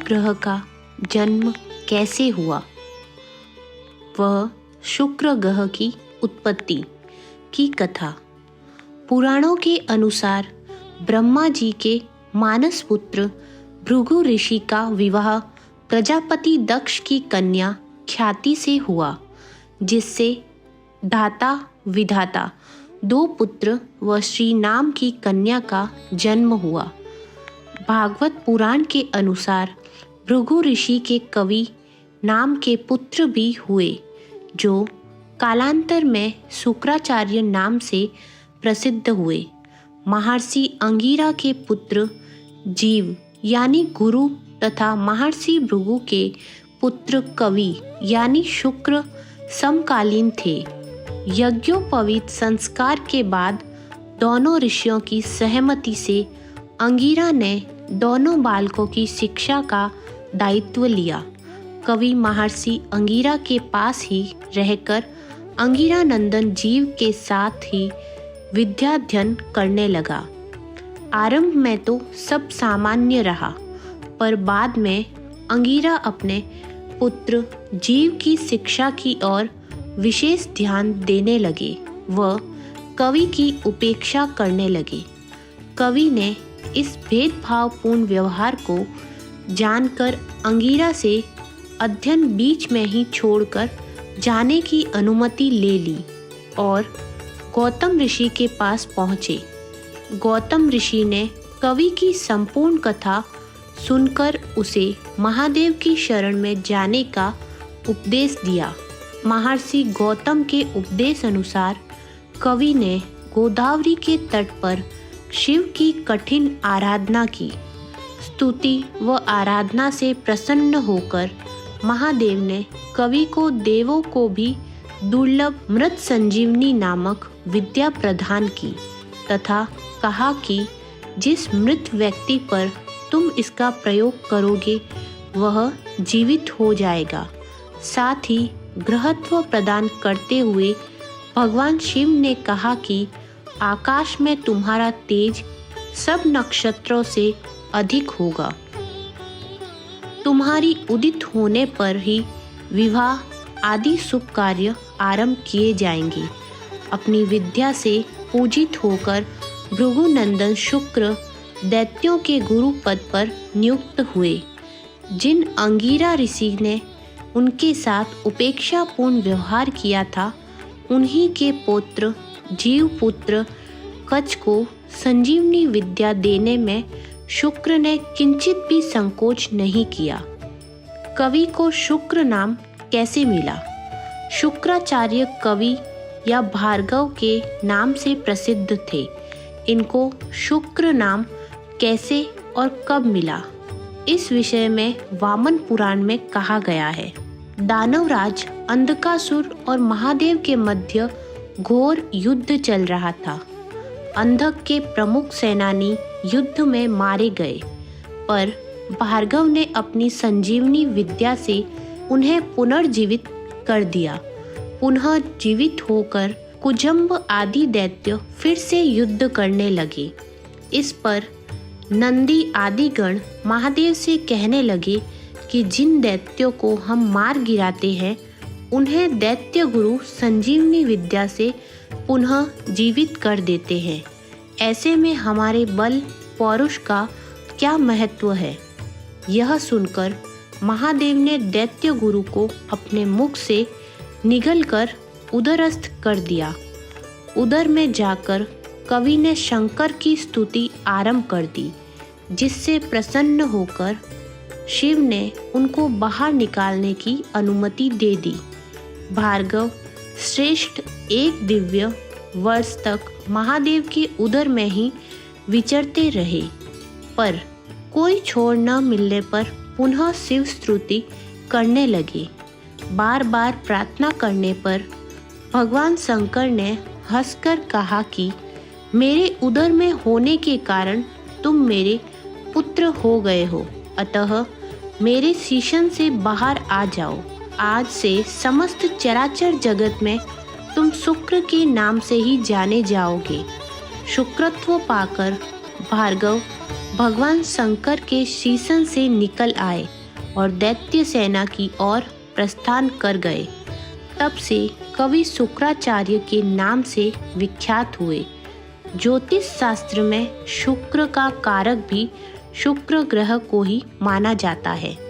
ग्रह का जन्म कैसे हुआ? वह शुक्र ग्रह की उत्पत्ति की कथा। पुराणों के अनुसार ब्रह्मा जी के मानस पुत्र भृगु ऋषि का विवाह प्रजापति दक्ष की कन्या ख्याति से हुआ, जिससे धाता विधाता 2 पुत्र व श्री नाम की कन्या का जन्म हुआ। भागवत पुराण के अनुसार भृगु ऋषि के कवि नाम के पुत्र भी हुए, जो कालांतर में शुक्राचार्य नाम से प्रसिद्ध हुए। महर्षि अंगिरा के पुत्र जीव यानी गुरु तथा महर्षि भृगु के पुत्र कवि यानी शुक्र समकालीन थे। यज्ञोपवीत संस्कार के बाद दोनों ऋषियों की सहमति से अंगिरा ने दोनों बालकों की शिक्षा का दायित्व लिया। कवि महर्षि अंगिरा के पास ही रहकर अंगिरा नंदन जीव के साथ ही विद्याध्ययन करने लगा। आरंभ में तो सब सामान्य रहा, पर बाद में अंगिरा अपने पुत्र जीव की शिक्षा की ओर विशेष ध्यान देने लगे व कवि की उपेक्षा करने लगे। कवि ने इस भेदभावपूर्ण व्यवहार को जानकर अंगिरा से अध्ययन बीच में ही छोड़कर जाने की अनुमति ले ली और गौतम ऋषि के पास पहुँचे। गौतम ऋषि ने कवि की संपूर्ण कथा सुनकर उसे महादेव की शरण में जाने का उपदेश दिया। महर्षि गौतम के उपदेश अनुसार कवि ने गोदावरी के तट पर शिव की कठिन आराधना की। स्तुति व आराधना से प्रसन्न होकर महादेव ने कवि को देवों को भी दुर्लभ मृत संजीवनी नामक विद्या प्रदान की तथा कहा कि जिस मृत व्यक्ति पर तुम इसका प्रयोग करोगे वह जीवित हो जाएगा। साथ ही ग्रहत्व प्रदान करते हुए भगवान शिव ने कहा कि आकाश में तुम्हारा तेज सब नक्षत्रों से अधिक होगा। तुम्हारी उदित होने पर ही विवाह आदि शुभ कार्य आरंभ किए जाएंगे। अपनी विद्या से पूजित होकर भृगुनंदन शुक्र दैत्यों के गुरु पद पर नियुक्त हुए। जिन अंगिरा ऋषि ने उनके साथ उपेक्षापूर्ण व्यवहार किया था, उन्हीं के पुत्र जीवपुत्र कच्छ को संजीवनी विद्या देने में शुक्र ने किंचित भी संकोच नहीं किया। कवि को शुक्र नाम कैसे मिला? शुक्राचार्य कवि या भार्गव के नाम से प्रसिद्ध थे। इनको शुक्र नाम कैसे और कब मिला, इस विषय में वामन पुराण में कहा गया है। दानवराज अंधकासुर और महादेव के मध्य घोर युद्ध चल रहा था। अंधक के प्रमुख सेनानी युद्ध में मारे गए, पर भार्गव ने अपनी संजीवनी विद्या से उन्हें पुनर्जीवित कर दिया। पुनः जीवित होकर कुजम्ब आदि दैत्य फिर से युद्ध करने लगे। इस पर नंदी आदि गण महादेव से कहने लगे कि जिन दैत्यों को हम मार गिराते हैं, उन्हें दैत्य गुरु संजीवनी विद्या से पुनः जीवित कर देते हैं। ऐसे में हमारे बल पौरुष का क्या महत्व है? यह सुनकर महादेव ने दैत्य गुरु को अपने मुख से निगलकर उदरस्थ कर दिया। उदर में जाकर कवि ने शंकर की स्तुति आरंभ कर दी, जिससे प्रसन्न होकर शिव ने उनको बाहर निकालने की अनुमति दे दी। भार्गव श्रेष्ठ 1 दिव्य वर्ष तक महादेव के उदर में ही विचरते रहे, पर कोई छोड़ न मिलने पर पुनः शिव स्तुति करने लगे। बार बार प्रार्थना करने पर भगवान शंकर ने हंसकर कहा कि मेरे उदर में होने के कारण तुम मेरे पुत्र हो गए हो, अतः मेरे शीशन से बाहर आ जाओ। आज से समस्त चराचर जगत में तुम शुक्र के नाम से ही जाने जाओगे। शुक्रत्व पाकर भार्गव भगवान शंकर के शीशन से निकल आए और दैत्य सेना की ओर प्रस्थान कर गए। तब से कवि शुक्राचार्य के नाम से विख्यात हुए। ज्योतिष शास्त्र में शुक्र का कारक भी शुक्र ग्रह को ही माना जाता है।